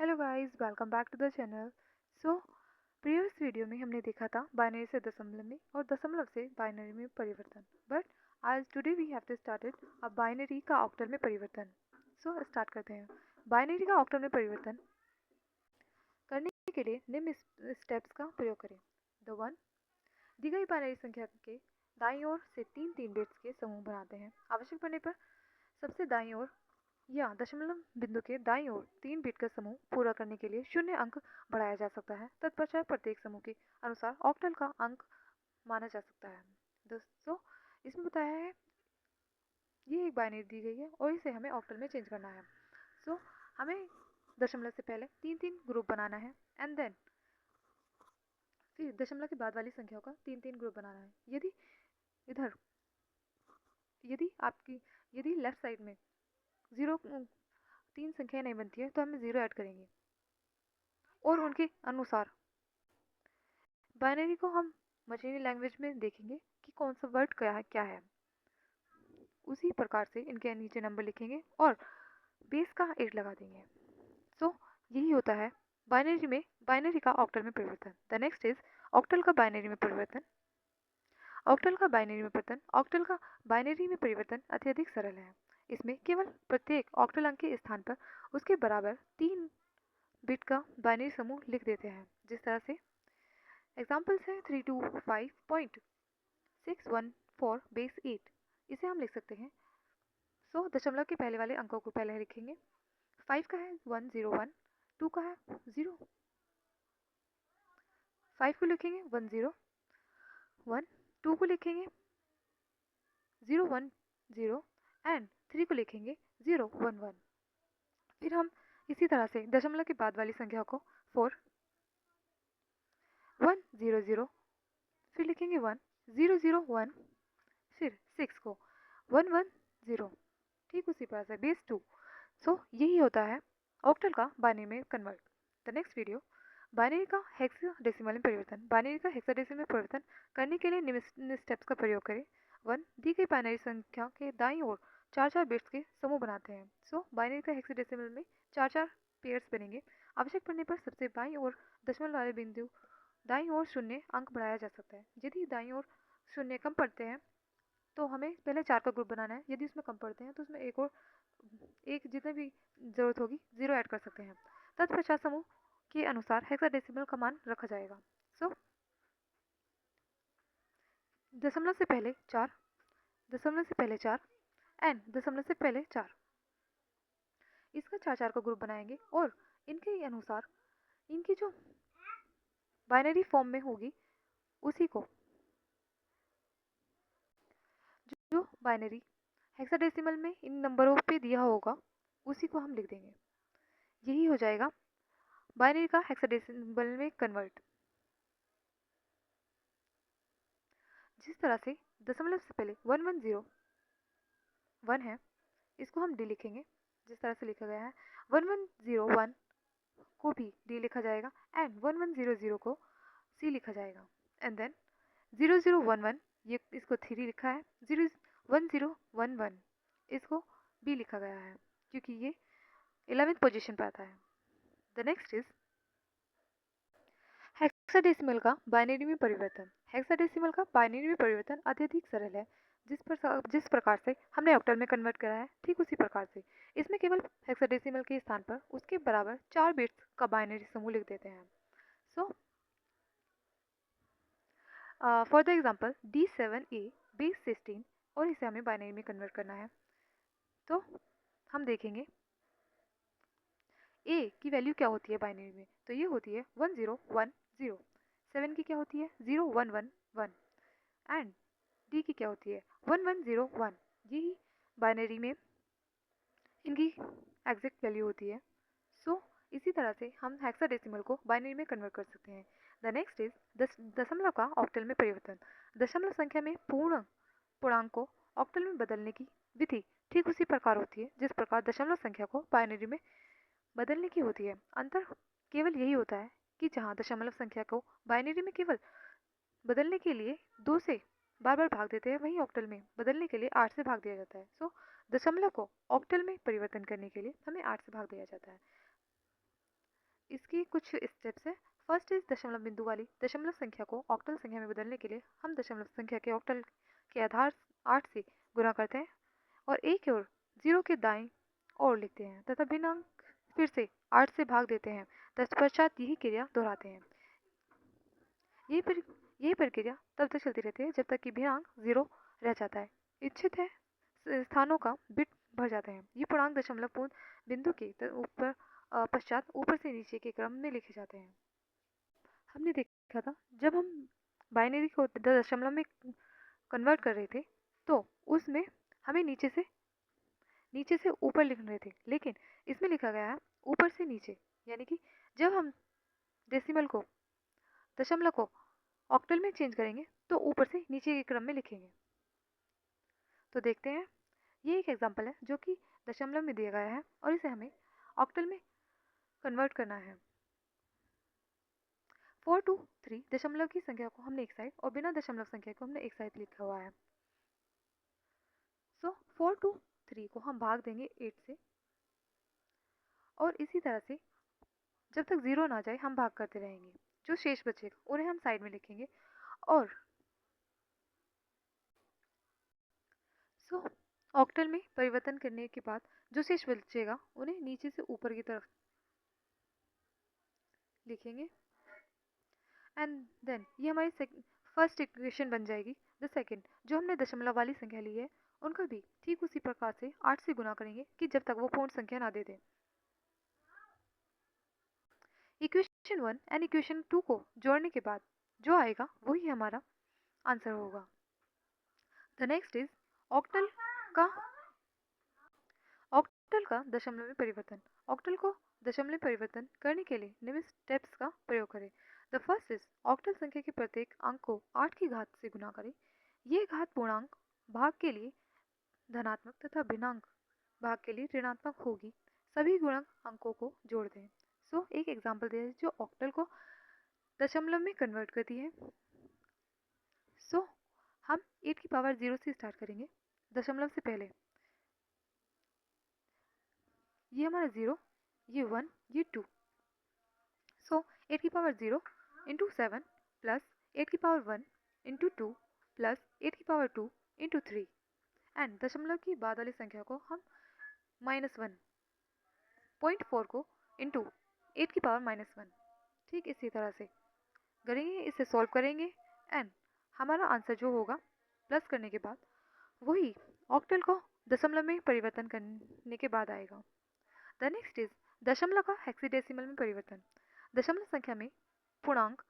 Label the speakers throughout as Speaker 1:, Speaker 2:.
Speaker 1: Hello guys, welcome back to the channel. So previous video में हमने देखा था बाइनरी से दशमलव में और दशमलव से बाइनरी में परिवर्तन। बट आज today we have to started a binary का ऑक्टल में परिवर्तन। सो स्टार्ट करते हैं। बाइनरी का ऑक्टल में परिवर्तन करने के लिए निम्न स्टेप्स का प्रयोग करें। द वन, दी गई बाइनरी संख्या के दाईं ओर से तीन तीन बिट्स के समूह बनाते हैं। आवश्यक पड़ने पर सबसे दाईं ओर या दशमलव बिंदु के दाईं ओर तीन बिट का समूह पूरा करने के लिए शून्य अंक बढ़ाया जा सकता है। तत्पश्चात प्रत्येक समूह के अनुसार ऑक्टल का अंक माना जा सकता है। दोस्तों, इसमें बताया है ये एक बाइनरी दी गई है और इसे हमें ऑक्टल में चेंज करना है। सो हमें दशमलव से पहले तीन तीन ग्रुप बनाना है एंड देन फिर दशमलव के बाद वाली संख्याओं का तीन तीन ग्रुप बनाना है। इधर यदि लेफ्ट साइड में जीरो तीन संख्याएं नहीं बनती है तो हम जीरो ऐड करेंगे और उनके अनुसार बाइनरी को हम मशीनी लैंग्वेज में देखेंगे कि कौन सा वर्ड क्या है। उसी प्रकार से इनके नीचे नंबर लिखेंगे और बेस का 8 लगा देंगे। सो यही होता है बाइनरी का ऑक्टल में परिवर्तन। द नेक्स्ट इज ऑक्टल का बाइनरी में परिवर्तन। ऑक्टल का बाइनरी में परिवर्तन अत्यधिक सरल है। इसमें केवल प्रत्येक ऑक्टल अंक के स्थान पर उसके बराबर तीन बिट का बाइनरी समूह लिख देते हैं। जिस तरह से एग्जाम्पल्स है 325.614 बेस 8। इसे हम लिख सकते हैं। दशमलव के पहले वाले अंकों को पहले लिखेंगे। 5 का है 101, 2 का है 0, 5 को लिखेंगे 101, 2 को लिखेंगे 010 एंड 3 को लिखेंगे 011। फिर हम इसी तरह से दशमलव के बाद वाली संख्या को 4 100, फिर लिखेंगे 1001, फिर 6 को 110, ठीक उसी तरह से बेस 2। यही होता है ऑक्टल का बाइनरी में convert. The next video, binary का हेक्साडेसिमल में परिवर्तन। बाइनरी का हेक्साडेसिमल में परिवर्तन करने के लिए निम्न स्टेप्स का प्रयोग करें। 1, दी गई बाइनरी संख्या के दाईं ओर चार चार बिट्स के समूह बनाते हैं। बाइनरी का हेक्साडेसिमल में चार चार पेयर्स बनेंगे। आवश्यक पड़ने पर सबसे बाईं ओर दशमलव वाले बिंदु दाईं ओर शून्य अंक बढ़ाया जा सकता है। यदि दाईं ओर शून्य कम पड़ते हैं तो हमें पहले 4 का ग्रुप बनाना है। यदि उसमें कम पड़ते हैं तो उसमें एक जितने भी ज़रूरत होगी 0 ऐड कर सकते हैं। तत्पश्चात समूह के अनुसार हेक्साडेसिमल का मान रखा जाएगा। दशमलव से पहले 4, दशमलव से पहले 4 एंड दशमलव से पहले 4, इसका 4 का ग्रुप बनाएंगे और इनके अनुसार इनकी जो बाइनरी फॉर्म में होगी उसी को जो बाइनरी हेक्साडेसिमल में इन नंबरों पे दिया होगा उसी को हम लिख देंगे। यही हो जाएगा बाइनरी का हेक्साडेसिमल में कन्वर्ट। जिस तरह से दशमलव से पहले 1101 है, इसको हम डी लिखेंगे जिस तरह से लिखा गया है। 1101 को भी डी लिखा जाएगा एंड 1100 को सी लिखा जाएगा एंड देन 0011 ये इसको 3 लिखा है। 1011 इसको बी लिखा गया है क्योंकि ये 11th पोजीशन पर आता है। द नेक्स्ट इज हेक्साडेसिमल का बाइनरी में परिवर्तन। हेक्साडेसिमल का बाइनरी में परिवर्तन अत्यधिक सरल है। जिस प्रकार से हमने ऑक्टल में कन्वर्ट करा है ठीक उसी प्रकार से इसमें केवल हेक्साडेसिमल के स्थान पर उसके बराबर 4 बिट्स का बाइनरी समूह लिख देते हैं। For the example D7A base 16 और इसे हमें बाइनरी में कन्वर्ट करना है। तो हम देखेंगे A की वैल्यू क्या होती है बाइनरी में, तो ये होती है 1010। 7 की क्या होती है 0111 एंड D की क्या होती है 1101। यही बाइनरी में इनकी एग्जैक्ट वैल्यू होती है। इसी तरह से हम हेक्साडेसिमल को बाइनरी में कन्वर्ट कर सकते हैं। द नेक्स्ट इज दशमलव का ऑक्टल में परिवर्तन। दशमलव संख्या में पूर्णांक को ऑक्टल में बदलने की विधि ठीक उसी प्रकार होती है जिस प्रकार दशमलव संख्या को बाइनरी में बदलने की होती है। अंतर केवल यही होता है कि जहाँ दशमलव संख्या को बाइनरी में केवल बदलने के लिए 2 से बार बार भाग देते हैं, वहीं ऑक्टल में बदलने के लिए 8 से भाग दिया जाता है। दशमलव को ऑक्टल में परिवर्तन करने के लिए हमें 8 से भाग दिया जाता है। इसकी कुछ स्टेप्स है। फर्स्ट इज दशमलव बिंदु वाली दशमलव संख्या को ऑक्टल संख्या में बदलने के लिए हम दशमलव संख्या के ऑक्टल के आधार 8 से गुणा करते हैं और एक और 0 के दाएं ओर लिखते हैं तथा भिन्न अंक फिर से 8 से भाग देते हैं। तत्पश्चात यही क्रिया दोहराते हैं। यही प्रक्रिया तब तक चलती रहती है जब तक कि भिन्न अंक 0 रह जाता है। इच्छित है स्थानों का बिट भर जाते हैं। ये पूर्णांक दशमलव पूर्ण बिंदु के ऊपर पश्चात ऊपर से नीचे के क्रम में लिखे जाते हैं। हमने देखा था जब हम बाइनरी को दशमलव में कन्वर्ट कर रहे थे तो उसमें हमें नीचे से ऊपर लिख रहे थे, लेकिन इसमें लिखा गया है ऊपर से नीचे, यानी कि जब हम डेसिमल को दशमलव को ऑक्टल में चेंज करेंगे तो ऊपर से नीचे के क्रम में लिखेंगे। तो देखते हैं, ये एक एग्जांपल है जो कि दशमलव में दिया गया है और इसे हमें ऑक्टल में कन्वर्ट करना है। 4 2 3 दशमलव की संख्या को हमने एक साइड और बिना दशमलव संख्या को हमने एक साइड लिखा हुआ है। सो 4 2 3 को हम भाग देंगे 8 से और इसी तरह से जब तक 0 ना जाए हम भाग करते रहेंगे। जो शेष बचेगा उन्हें हम साइड में लिखेंगे और ऑक्टल में परिवर्तन करने के बाद जो शेष बचेगा उन्हें नीचे से ऊपर की तरफ लिखेंगे एंड देन ये हमारी फर्स्ट इक्वेशन बन जाएगी। द सेकंड, जो हमने दशमलव वाली संख्या ली है उनका भी ठीक उसी प्रकार से 8 से गुना करेंगे कि जब तक वो पूर्ण संख्या ना दे दें। इक्वेशन 1 एंड इक्वेशन 2 को जोड़ने के बाद जो आएगा वही हमारा आंसर होगा। द नेक्स्ट इज ऑक्टल का दशमलव में परिवर्तन। ऑक्टल को दशमलव में परिवर्तन करने के लिए निम्न स्टेप्स का प्रयोग करें। द फर्स्ट इज ऑक्टल संख्या के प्रत्येक अंक को 8 की घात से गुना करें। ये घात पूर्णांक भाग के लिए धनात्मक तथा भिन्नांक भाग के लिए ऋणात्मक होगी। सभी गुणक अंकों को जोड़ दें। एक एग्जाम्पल दे जो ऑक्टल को दशमलव में कन्वर्ट करती है। हम 8 की पावर 0 से स्टार्ट करेंगे दशमलव से पहले। ये हमारा 0, ये 1, ये 2। 8 की पावर 0 इंटू 7 प्लस 8 की पावर 1 इंटू 2 प्लस 8 की पावर 2 इंटू 3 एंड दशमलव की बाद वाली संख्या को हम -1.4 को इंटू 8 की पावर -1 ठीक इसी तरह से करेंगे। इसे सॉल्व करेंगे एंड हमारा आंसर जो होगा प्लस करने के बाद वही ऑक्टल को दशमलव में परिवर्तन करने के बाद आएगा। द नेक्स्ट इज दशमलव का हेक्साडेसिमल में परिवर्तन। दशमलव संख्या में पूर्णांक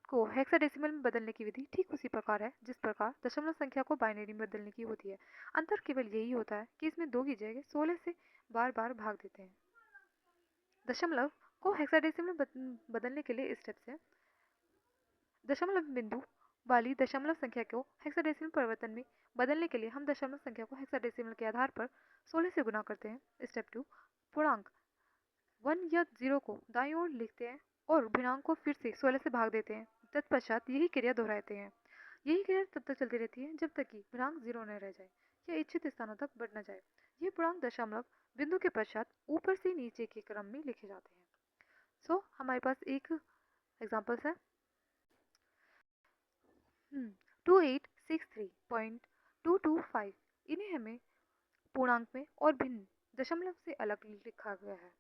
Speaker 1: को हेक्साडेसिमल में बदलने की विधि ठीक उसी प्रकार है जिस प्रकार दशमलव संख्या को बाइनरी में बदलने की होती है। अंतर केवल यही होता है कि इसमें 2 की जगह 16 से बार बार भाग देते हैं। दशमलव को हेक्साडेसिमल में बदलने के लिए स्टेप्स है। दशमलव बिंदु वाली दशमलव संख्या को हेक्साडेसिमल परिवर्तन में बदलने के लिए हम दशमलव संख्या को हेक्साडेसिमल के आधार पर 16 से गुना करते हैं। स्टेप 2, पूर्णांक 1 या 0 को दाईं ओर लिखते हैं और भिन्नांक को फिर से 16 से भाग देते हैं। तत्पश्चात यही क्रिया दोहराते हैं। यही क्रिया तब तक चलती रहती है जब तक कि भिन्नांक 0 न रह जाए या इच्छित स्थानों तक बढ़ न जाए। ये पूर्णांक दशमलव बिंदु के पश्चात ऊपर से नीचे के क्रम में लिखे जाते हैं। हमारे पास एक एग्जाम्पल्स है 2863.225। इन्हें हमें पूर्णांक में और भिन्न दशमलव से अलग लिखा गया है।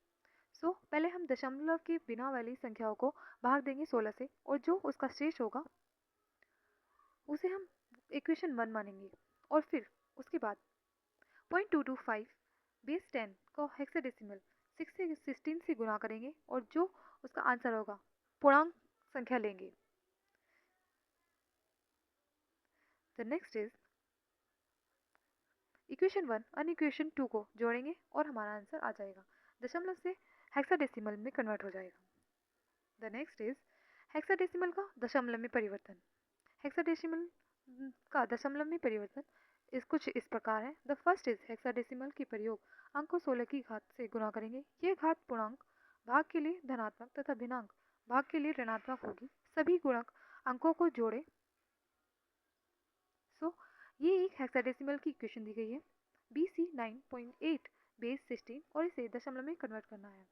Speaker 1: पहले हम दशमलव के बिना वाली संख्याओं को भाग देंगे 16 से और जो उसका शेष होगा उसे हम इक्वेशन 1 मानेंगे और फिर उसके बाद 0.225 बेस 10 को हेक्साडेसिमल 6 से 16 से गुणा करेंगे और जो उसका आंसर होगा पूर्णांक संख्या लेंगे। द नेक्स्ट इज इक्वेशन 1 और इक्वेशन 2 को जोड़ेंगे और हमारा आंसर आ जाएगा। दशमलव से हेक्साडेसिमल में कन्वर्ट हो जाएगा। द नेक्स्ट इज हेक्साडेसिमल का दशमलव में परिवर्तन। हेक्साडेसिमल का दशमलव में परिवर्तन कुछ इस प्रकार है। द फर्स्ट इज हेक्साडेसिमल की प्रयोग अंक को 16 की घात से गुणा करेंगे। ये घात पूर्णांक भाग के लिए धनात्मक तथा भिन्नांक भाग के लिए ऋणात्मक होगी। सभी गुणक अंकों को जोड़े। ये एक हेक्साडेसिमल की इक्वेशन दी गई है BC 9.8 बेस 16 और इसे दशमलव में कन्वर्ट करना है।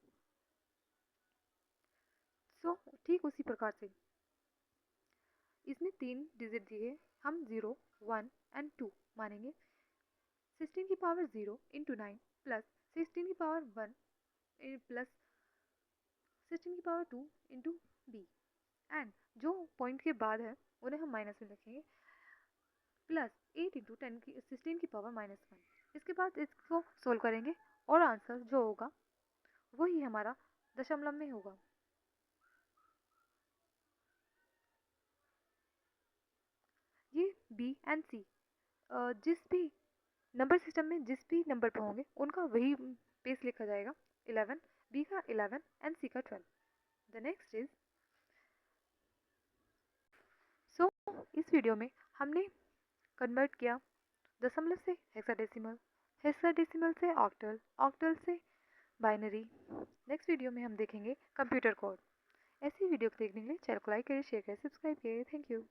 Speaker 1: ठीक उसी प्रकार से इसमें 3 डिजिट दिए, हम 0, 1 एंड 2 मानेंगे। 16 की पावर 0 इंटू 9 प्लस 16 की पावर 1 प्लस 16 की पावर 2 इंटू बी, एंड जो पॉइंट के बाद है उन्हें हम माइनस में लिखेंगे, प्लस 8 इंटू 10 की 16 की पावर -1। इसके बाद इसको सोल्व करेंगे और आंसर जो होगा वही हमारा दशमलव में होगा। ये बी एंड सी जिस भी नंबर सिस्टम में जिस भी नंबर पे होंगे उनका वही बेस लिखा जाएगा। 11, बी का 11 एंड सी का 12। द नेक्स्ट इज सो इस वीडियो में हमने कन्वर्ट किया दशमलव से हेक्साडेसिमल, हेक्साडेसिमल से ऑक्टल, ऑक्टल से बाइनरी। नेक्स्ट वीडियो में हम देखेंगे कंप्यूटर कोड। ऐसी वीडियो को देखने के लिए चैनल को लाइक करिए, शेयर करिए, सब्सक्राइब करिए। Thank you.